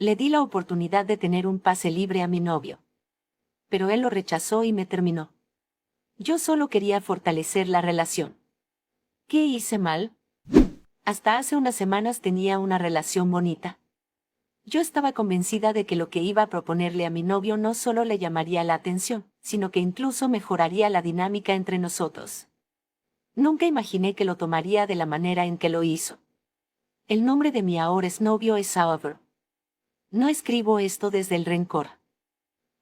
Le di la oportunidad de tener un pase libre a mi novio. Pero él lo rechazó y me terminó. Yo solo quería fortalecer la relación. ¿Qué hice mal? Hasta hace unas semanas tenía una relación bonita. Yo estaba convencida de que lo que iba a proponerle a mi novio no solo le llamaría la atención, sino que incluso mejoraría la dinámica entre nosotros. Nunca imaginé que lo tomaría de la manera en que lo hizo. El nombre de mi ahora exnovio es Sauber. No escribo esto desde el rencor.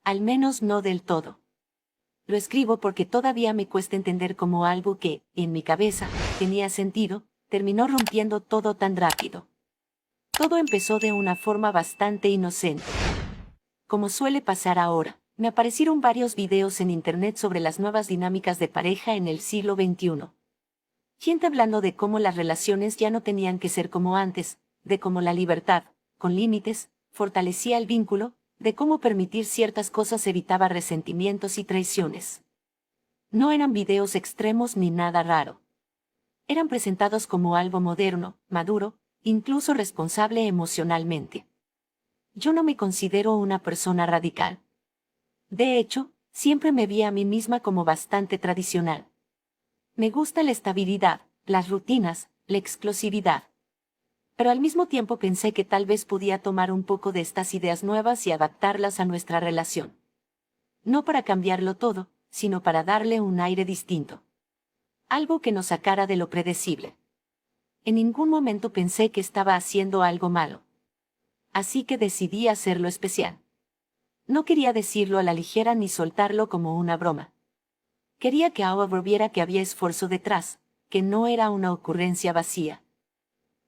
Al menos no del todo. Lo escribo porque todavía me cuesta entender cómo algo que, en mi cabeza, tenía sentido, terminó rompiendo todo tan rápido. Todo empezó de una forma bastante inocente. Como suele pasar ahora, me aparecieron varios videos en internet sobre las nuevas dinámicas de pareja en el siglo XXI. Gente hablando de cómo las relaciones ya no tenían que ser como antes, de cómo la libertad, con límites, fortalecía el vínculo, de cómo permitir ciertas cosas evitaba resentimientos y traiciones. No eran videos extremos ni nada raro. Eran presentados como algo moderno, maduro, incluso responsable emocionalmente. Yo no me considero una persona radical. De hecho, siempre me vi a mí misma como bastante tradicional. Me gusta la estabilidad, las rutinas, la exclusividad. Pero al mismo tiempo pensé que tal vez podía tomar un poco de estas ideas nuevas y adaptarlas a nuestra relación. No para cambiarlo todo, sino para darle un aire distinto. Algo que nos sacara de lo predecible. En ningún momento pensé que estaba haciendo algo malo. Así que decidí hacerlo especial. No quería decirlo a la ligera ni soltarlo como una broma. Quería que Aubrey viera que había esfuerzo detrás, que no era una ocurrencia vacía.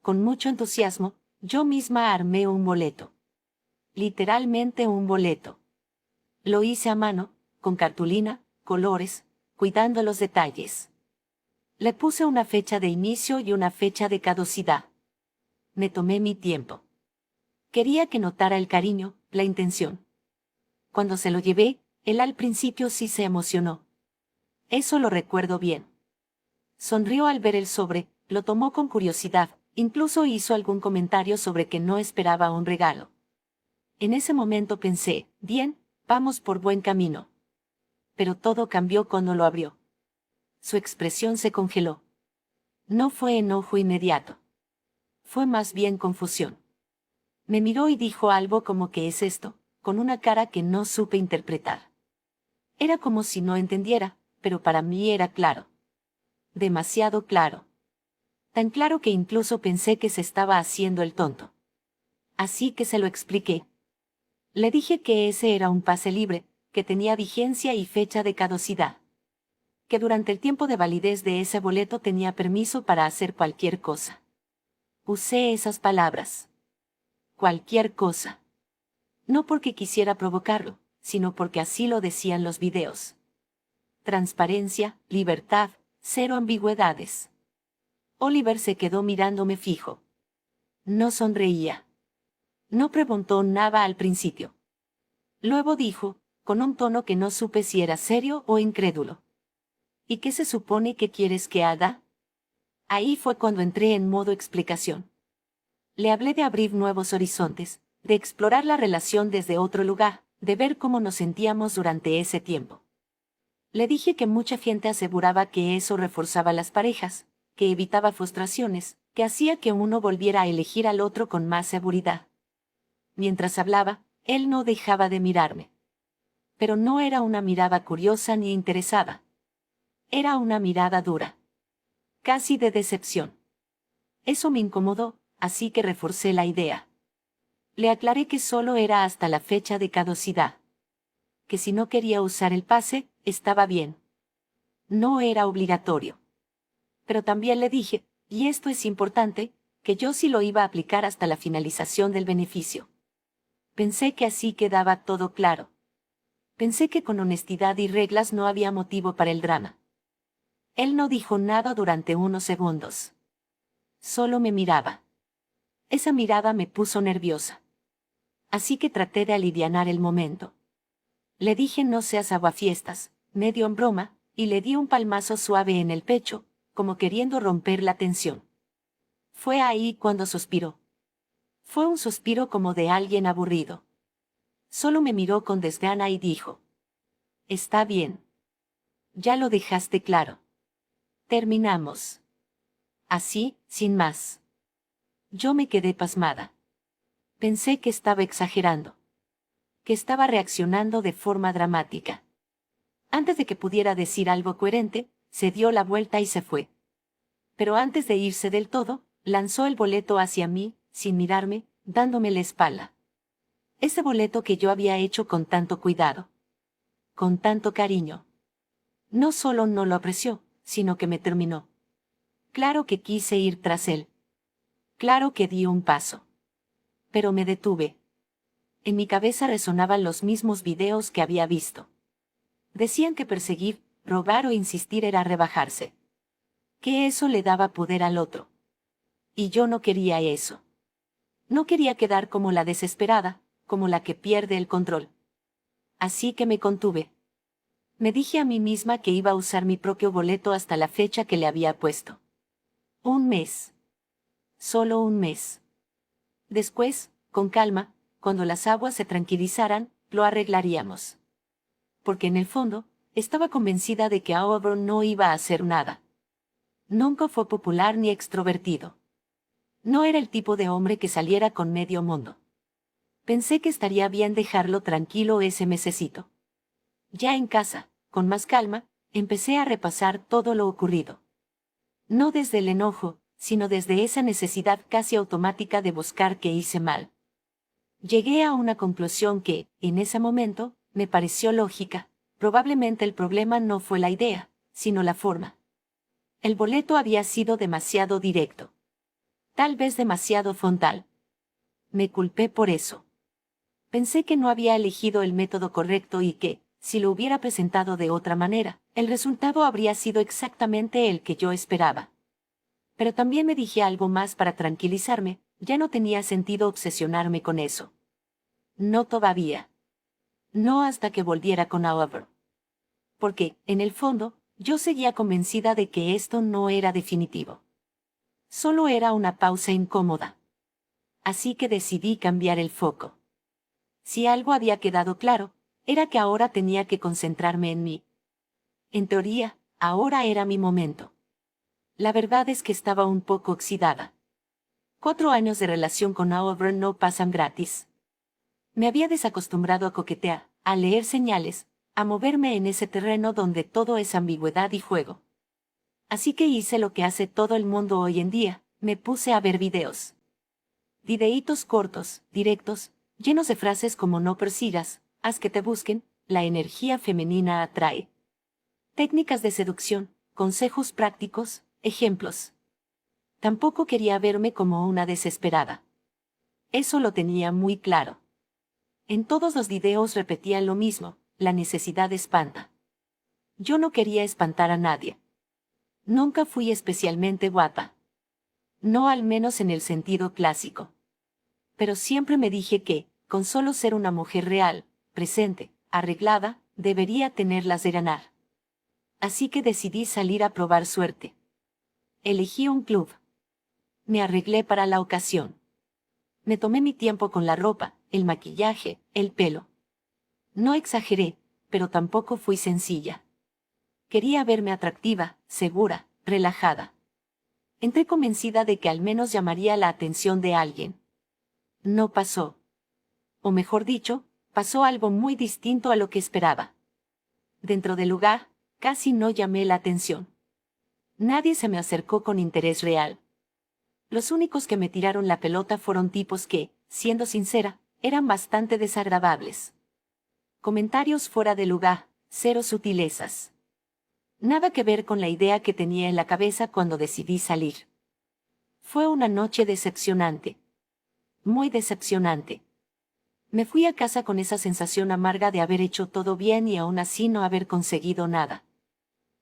Con mucho entusiasmo, yo misma armé un boleto. Literalmente un boleto. Lo hice a mano, con cartulina, colores, cuidando los detalles. Le puse una fecha de inicio y una fecha de caducidad. Me tomé mi tiempo. Quería que notara el cariño, la intención. Cuando se lo llevé, él al principio sí se emocionó. Eso lo recuerdo bien. Sonrió al ver el sobre, lo tomó con curiosidad, incluso hizo algún comentario sobre que no esperaba un regalo. En ese momento pensé, bien, vamos por buen camino. Pero todo cambió cuando lo abrió. Su expresión se congeló. No fue enojo inmediato. Fue más bien confusión. Me miró y dijo algo como ¿qué es esto?, con una cara que no supe interpretar. Era como si no entendiera, pero para mí era claro. Demasiado claro. Tan claro que incluso pensé que se estaba haciendo el tonto. Así que se lo expliqué. Le dije que ese era un pase libre, que tenía vigencia y fecha de caducidad. Que durante el tiempo de validez de ese boleto tenía permiso para hacer cualquier cosa. Usé esas palabras. Cualquier cosa. No porque quisiera provocarlo, sino porque así lo decían los videos. Transparencia, libertad, cero ambigüedades. Oliver se quedó mirándome fijo. No sonreía. No preguntó nada al principio. Luego dijo, con un tono que no supe si era serio o incrédulo. ¿Y qué se supone que quieres que haga? Ahí fue cuando entré en modo explicación. Le hablé de abrir nuevos horizontes, de explorar la relación desde otro lugar, de ver cómo nos sentíamos durante ese tiempo. Le dije que mucha gente aseguraba que eso reforzaba las parejas, que evitaba frustraciones, que hacía que uno volviera a elegir al otro con más seguridad. Mientras hablaba, él no dejaba de mirarme. Pero no era una mirada curiosa ni interesada. Era una mirada dura. Casi de decepción. Eso me incomodó, así que reforcé la idea. Le aclaré que solo era hasta la fecha de caducidad. Que si no quería usar el pase, estaba bien. No era obligatorio. Pero también le dije, y esto es importante, que yo sí lo iba a aplicar hasta la finalización del beneficio. Pensé que así quedaba todo claro. Pensé que con honestidad y reglas no había motivo para el drama. Él no dijo nada durante unos segundos. Solo me miraba. Esa mirada me puso nerviosa. Así que traté de alivianar el momento. Le dije no seas aguafiestas, medio en broma, y le di un palmazo suave en el pecho, como queriendo romper la tensión. Fue ahí cuando suspiró. Fue un suspiro como de alguien aburrido. Solo me miró con desgana y dijo: Está bien. Ya lo dejaste claro. Terminamos. Así, sin más. Yo me quedé pasmada. Pensé que estaba exagerando. Que estaba reaccionando de forma dramática. Antes de que pudiera decir algo coherente, se dio la vuelta y se fue. Pero antes de irse del todo, lanzó el boleto hacia mí, sin mirarme, dándome la espalda. Ese boleto que yo había hecho con tanto cuidado. Con tanto cariño. No solo no lo apreció, sino que me terminó. Claro que quise ir tras él. Claro que di un paso. Pero me detuve. En mi cabeza resonaban los mismos videos que había visto. Decían que perseguir, rogar o insistir era rebajarse. Que eso le daba poder al otro. Y yo no quería eso. No quería quedar como la desesperada, como la que pierde el control. Así que me contuve. Me dije a mí misma que iba a usar mi propio boleto hasta la fecha que le había puesto. Un mes. Solo un mes. Después, con calma, cuando las aguas se tranquilizaran, lo arreglaríamos. Porque en el fondo, estaba convencida de que Auburn no iba a hacer nada. Nunca fue popular ni extrovertido. No era el tipo de hombre que saliera con medio mundo. Pensé que estaría bien dejarlo tranquilo ese mesecito. Ya en casa, con más calma, empecé a repasar todo lo ocurrido. No desde el enojo, sino desde esa necesidad casi automática de buscar qué hice mal. Llegué a una conclusión que, en ese momento, me pareció lógica. Probablemente el problema no fue la idea, sino la forma. El boleto había sido demasiado directo. Tal vez demasiado frontal. Me culpé por eso. Pensé que no había elegido el método correcto y que, si lo hubiera presentado de otra manera, el resultado habría sido exactamente el que yo esperaba. Pero también me dije algo más para tranquilizarme: ya no tenía sentido obsesionarme con eso. No todavía. No hasta que volviera con Auburn. Porque, en el fondo, yo seguía convencida de que esto no era definitivo. Solo era una pausa incómoda. Así que decidí cambiar el foco. Si algo había quedado claro, era que ahora tenía que concentrarme en mí. En teoría, ahora era mi momento. La verdad es que estaba un poco oxidada. 4 años de relación con Auburn no pasan gratis. Me había desacostumbrado a coquetear, a leer señales, a moverme en ese terreno donde todo es ambigüedad y juego. Así que hice lo que hace todo el mundo hoy en día: me puse a ver videos. Videitos cortos, directos, llenos de frases como no persigas, haz que te busquen, la energía femenina atrae. Técnicas de seducción, consejos prácticos, ejemplos. Tampoco quería verme como una desesperada. Eso lo tenía muy claro. En todos los videos repetían lo mismo: la necesidad espanta. Yo no quería espantar a nadie. Nunca fui especialmente guapa. No, al menos en el sentido clásico. Pero siempre me dije que, con solo ser una mujer real, presente, arreglada, debería tenerlas de ganar. Así que decidí salir a probar suerte. Elegí un club. Me arreglé para la ocasión. Me tomé mi tiempo con la ropa, el maquillaje, el pelo. No exageré, pero tampoco fui sencilla. Quería verme atractiva, segura, relajada. Entré convencida de que al menos llamaría la atención de alguien. No pasó. O mejor dicho, pasó algo muy distinto a lo que esperaba. Dentro del lugar, casi no llamé la atención. Nadie se me acercó con interés real. Los únicos que me tiraron la pelota fueron tipos que, siendo sincera, eran bastante desagradables. Comentarios fuera de lugar, cero sutilezas. Nada que ver con la idea que tenía en la cabeza cuando decidí salir. Fue una noche decepcionante. Muy decepcionante. Me fui a casa con esa sensación amarga de haber hecho todo bien y aún así no haber conseguido nada.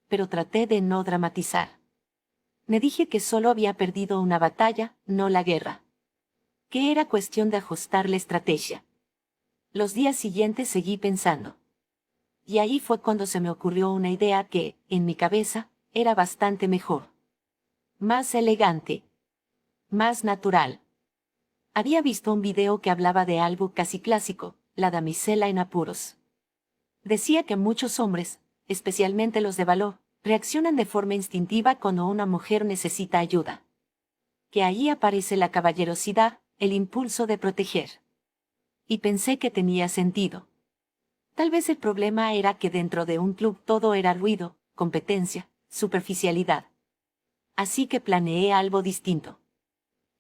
Pero traté de no dramatizar. Me dije que solo había perdido una batalla, no la guerra. Que era cuestión de ajustar la estrategia. Los días siguientes seguí pensando. Y ahí fue cuando se me ocurrió una idea que, en mi cabeza, era bastante mejor. Más elegante. Más natural. Había visto un video que hablaba de algo casi clásico, la damisela en apuros. Decía que muchos hombres, especialmente los de valor, reaccionan de forma instintiva cuando una mujer necesita ayuda. Que ahí aparece la caballerosidad, el impulso de proteger. Y pensé que tenía sentido. Tal vez el problema era que dentro de un club todo era ruido, competencia, superficialidad. Así que planeé algo distinto.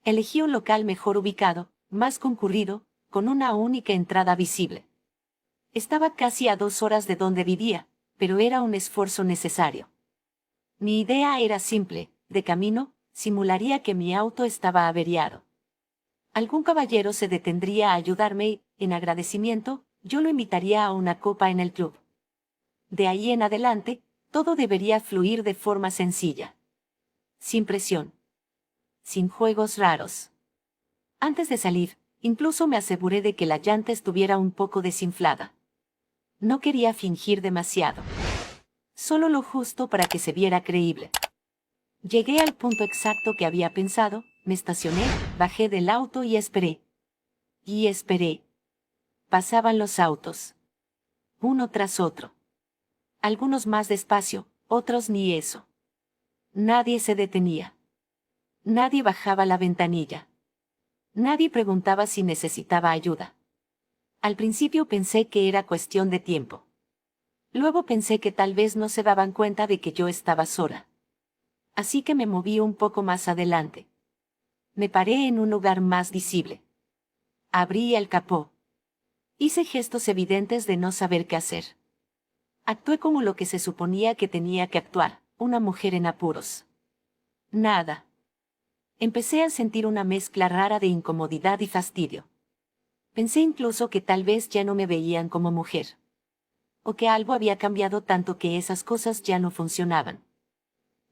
Elegí un local mejor ubicado, más concurrido, con una única entrada visible. Estaba casi a 2 horas de donde vivía, pero era un esfuerzo necesario. Mi idea era simple: de camino, simularía que mi auto estaba averiado. Algún caballero se detendría a ayudarme y, en agradecimiento, yo lo invitaría a una copa en el club. De ahí en adelante, todo debería fluir de forma sencilla. Sin presión. Sin juegos raros. Antes de salir, incluso me aseguré de que la llanta estuviera un poco desinflada. No quería fingir demasiado. Solo lo justo para que se viera creíble. Llegué al punto exacto que había pensado, me estacioné, bajé del auto y esperé. Y esperé. Pasaban los autos. Uno tras otro. Algunos más despacio, otros ni eso. Nadie se detenía. Nadie bajaba la ventanilla. Nadie preguntaba si necesitaba ayuda. Al principio pensé que era cuestión de tiempo. Luego pensé que tal vez no se daban cuenta de que yo estaba sola. Así que me moví un poco más adelante. Me paré en un lugar más visible. Abrí el capó. Hice gestos evidentes de no saber qué hacer. Actué como lo que se suponía que tenía que actuar, una mujer en apuros. Nada. Empecé a sentir una mezcla rara de incomodidad y fastidio. Pensé incluso que tal vez ya no me veían como mujer. O que algo había cambiado tanto que esas cosas ya no funcionaban.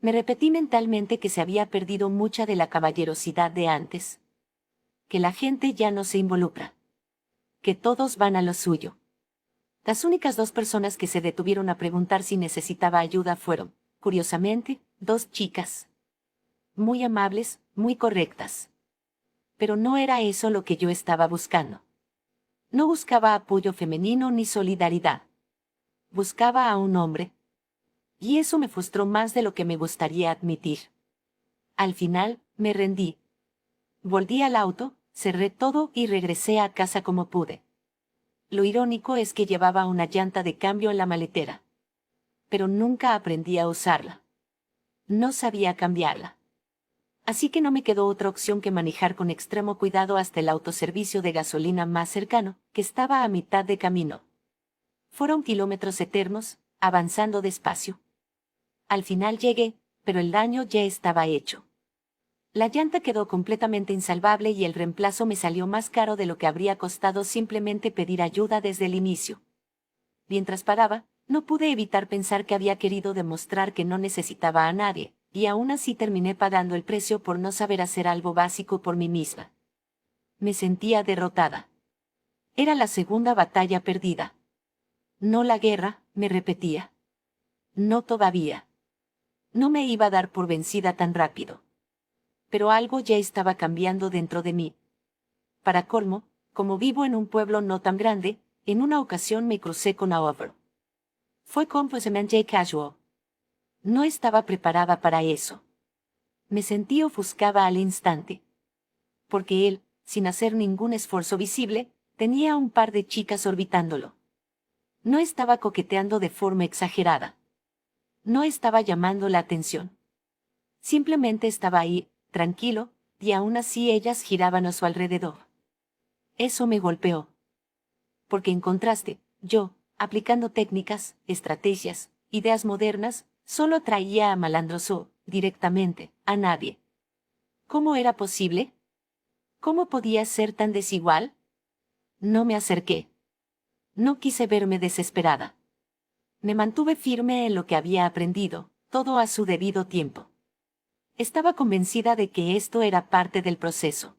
Me repetí mentalmente que se había perdido mucha de la caballerosidad de antes. Que la gente ya no se involucra. Que todos van a lo suyo. Las únicas 2 personas que se detuvieron a preguntar si necesitaba ayuda fueron, curiosamente, 2 chicas. Muy amables, muy correctas. Pero no era eso lo que yo estaba buscando. No buscaba apoyo femenino ni solidaridad. Buscaba a un hombre. Y eso me frustró más de lo que me gustaría admitir. Al final, me rendí. Volví al auto, cerré todo y regresé a casa como pude. Lo irónico es que llevaba una llanta de cambio en la maletera. Pero nunca aprendí a usarla. No sabía cambiarla. Así que no me quedó otra opción que manejar con extremo cuidado hasta el autoservicio de gasolina más cercano, que estaba a mitad de camino. Fueron kilómetros eternos, avanzando despacio. Al final llegué, pero el daño ya estaba hecho. La llanta quedó completamente insalvable y el reemplazo me salió más caro de lo que habría costado simplemente pedir ayuda desde el inicio. Mientras paraba, no pude evitar pensar que había querido demostrar que no necesitaba a nadie, y aún así terminé pagando el precio por no saber hacer algo básico por mí misma. Me sentía derrotada. Era la segunda batalla perdida. No la guerra, me repetía. No todavía. No me iba a dar por vencida tan rápido. Pero algo ya estaba cambiando dentro de mí. Para colmo, como vivo en un pueblo no tan grande, en una ocasión me crucé con Aover. Fue completamente casual. No estaba preparada para eso. Me sentí ofuscada al instante. Porque él, sin hacer ningún esfuerzo visible, tenía un par de chicas orbitándolo. No estaba coqueteando de forma exagerada. No estaba llamando la atención. Simplemente estaba ahí, tranquilo, y aún así ellas giraban a su alrededor. Eso me golpeó. Porque en contraste, yo, aplicando técnicas, estrategias, ideas modernas, solo traía a malandros o, directamente, a nadie. ¿Cómo era posible? ¿Cómo podía ser tan desigual? No me acerqué. No quise verme desesperada. Me mantuve firme en lo que había aprendido, todo a su debido tiempo. Estaba convencida de que esto era parte del proceso.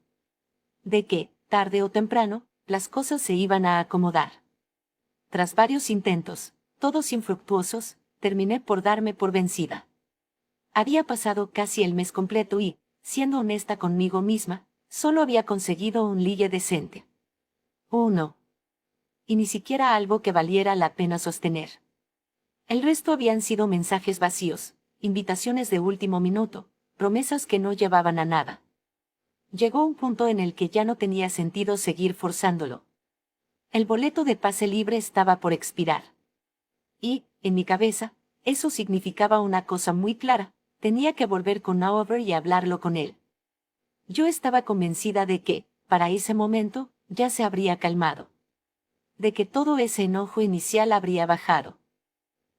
De que, tarde o temprano, las cosas se iban a acomodar. Tras varios intentos, todos infructuosos, terminé por darme por vencida. Había pasado casi el mes completo y, siendo honesta conmigo misma, Solo había conseguido un ligue decente. Uno. Y ni siquiera algo que valiera la pena sostener. El resto habían sido mensajes vacíos, invitaciones de último minuto, promesas que no llevaban a nada. Llegó un punto en el que ya no tenía sentido seguir forzándolo. El boleto de pase libre estaba por expirar. Y, en mi cabeza, eso significaba una cosa muy clara: tenía que volver con Oliver y hablarlo con él. Yo estaba convencida de que, para ese momento, ya se habría calmado. De que todo ese enojo inicial habría bajado.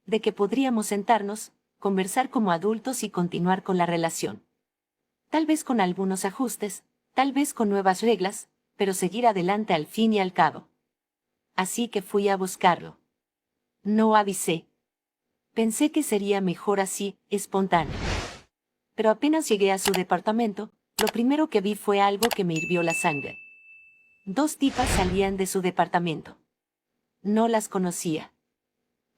De que podríamos sentarnos, conversar como adultos y continuar con la relación. Tal vez con algunos ajustes, tal vez con nuevas reglas, pero seguir adelante al fin y al cabo. Así que fui a buscarlo. No avisé. Pensé que sería mejor así, espontáneo. Pero apenas llegué a su departamento, lo primero que vi fue algo que me hirvió la sangre. Dos tipas salían de su departamento. No las conocía.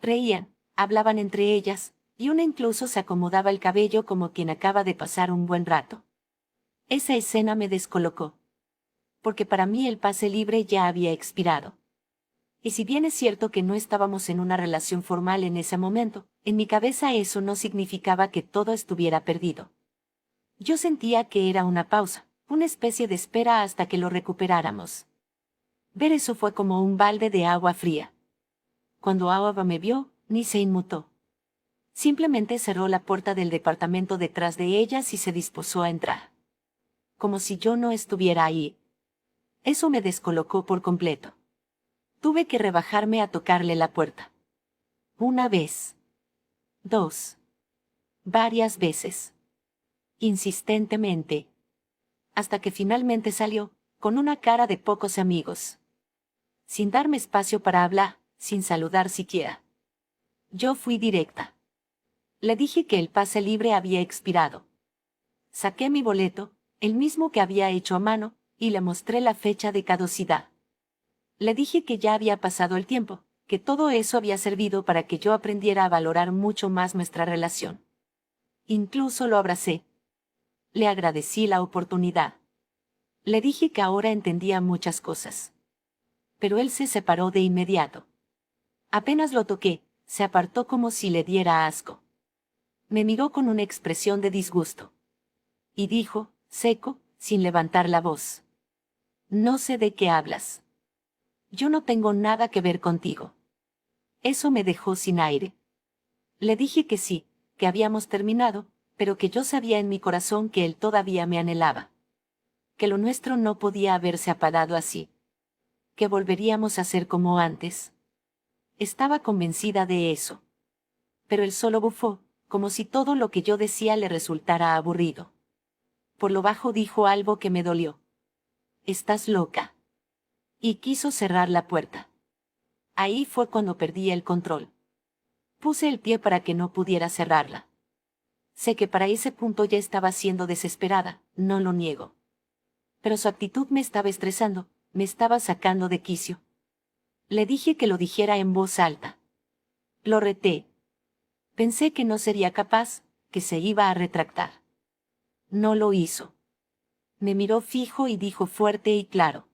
Reían, hablaban entre ellas, y una incluso se acomodaba el cabello como quien acaba de pasar un buen rato. Esa escena me descolocó. Porque para mí el pase libre ya había expirado. Y si bien es cierto que no estábamos en una relación formal en ese momento, en mi cabeza eso no significaba que todo estuviera perdido. Yo sentía que era una pausa, una especie de espera hasta que lo recuperáramos. Ver eso fue como un balde de agua fría. Cuando Aoba me vio, ni se inmutó. Simplemente cerró la puerta del departamento detrás de ellas y se dispuso a entrar. Como si yo no estuviera ahí. Eso me descolocó por completo. Tuve que rebajarme a tocarle la puerta. Una vez. Dos. Varias veces. Insistentemente. Hasta que finalmente salió, con una cara de pocos amigos. Sin darme espacio para hablar, sin saludar siquiera. Yo fui directa. Le dije que el pase libre había expirado. Saqué mi boleto, el mismo que había hecho a mano, y le mostré la fecha de caducidad. Le dije que ya había pasado el tiempo, que todo eso había servido para que yo aprendiera a valorar mucho más nuestra relación. Incluso lo abracé. Le agradecí la oportunidad. Le dije que ahora entendía muchas cosas. Pero él se separó de inmediato. Apenas lo toqué, se apartó como si le diera asco. Me miró con una expresión de disgusto. Y dijo, seco, sin levantar la voz: no sé de qué hablas. Yo no tengo nada que ver contigo. Eso me dejó sin aire. Le dije que sí, que habíamos terminado, pero que yo sabía en mi corazón que él todavía me anhelaba. Que lo nuestro no podía haberse apagado así. Que volveríamos a ser como antes. Estaba convencida de eso. Pero él solo bufó, como si todo lo que yo decía le resultara aburrido. Por lo bajo dijo algo que me dolió. Estás loca. Y quiso cerrar la puerta. Ahí fue cuando perdí el control. Puse el pie para que no pudiera cerrarla. Sé que para ese punto ya estaba siendo desesperada, no lo niego. Pero su actitud me estaba estresando, me estaba sacando de quicio. Le dije que lo dijera en voz alta. Lo reté. Pensé que no sería capaz, que se iba a retractar. No lo hizo. Me miró fijo y dijo fuerte y claro: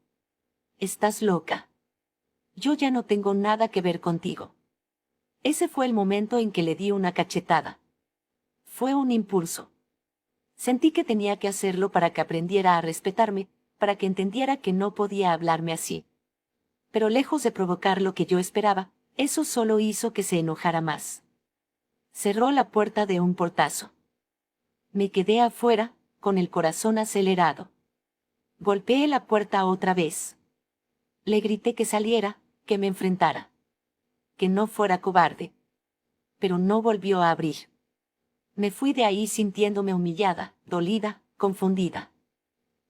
estás loca. Yo ya no tengo nada que ver contigo. Ese fue el momento en que le di una cachetada. Fue un impulso. Sentí que tenía que hacerlo para que aprendiera a respetarme, para que entendiera que no podía hablarme así. Pero lejos de provocar lo que yo esperaba, eso solo hizo que se enojara más. Cerró la puerta de un portazo. Me quedé afuera, con el corazón acelerado. Golpeé la puerta otra vez. Le grité que saliera, que me enfrentara. Que no fuera cobarde. Pero no volvió a abrir. Me fui de ahí sintiéndome humillada, dolida, confundida.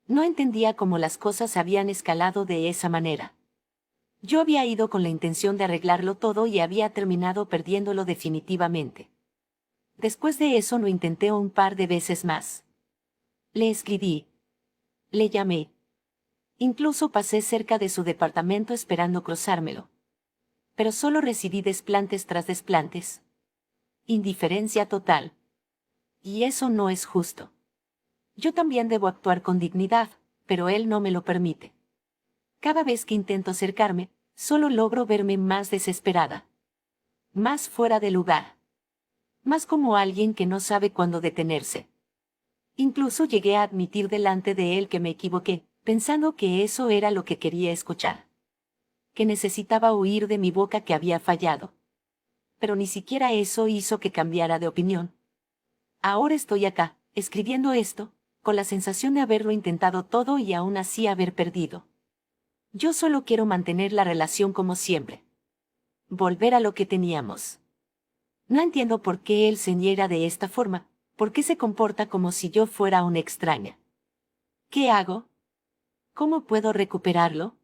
No entendía cómo las cosas habían escalado de esa manera. Yo había ido con la intención de arreglarlo todo y había terminado perdiéndolo definitivamente. Después de eso lo intenté un par de veces más. Le escribí. Le llamé. Incluso pasé cerca de su departamento esperando cruzármelo. Pero solo recibí desplantes tras desplantes. Indiferencia total. Y eso no es justo. Yo también debo actuar con dignidad, pero él no me lo permite. Cada vez que intento acercarme, solo logro verme más desesperada. Más fuera de lugar. Más como alguien que no sabe cuándo detenerse. Incluso llegué a admitir delante de él que me equivoqué, pensando que eso era lo que quería escuchar. Que necesitaba oír de mi boca que había fallado. Pero ni siquiera eso hizo que cambiara de opinión. Ahora estoy acá, escribiendo esto, con la sensación de haberlo intentado todo y aún así haber perdido. Yo solo quiero mantener la relación como siempre. Volver a lo que teníamos. No entiendo por qué él se niega de esta forma, por qué se comporta como si yo fuera una extraña. ¿Qué hago? ¿Cómo puedo recuperarlo?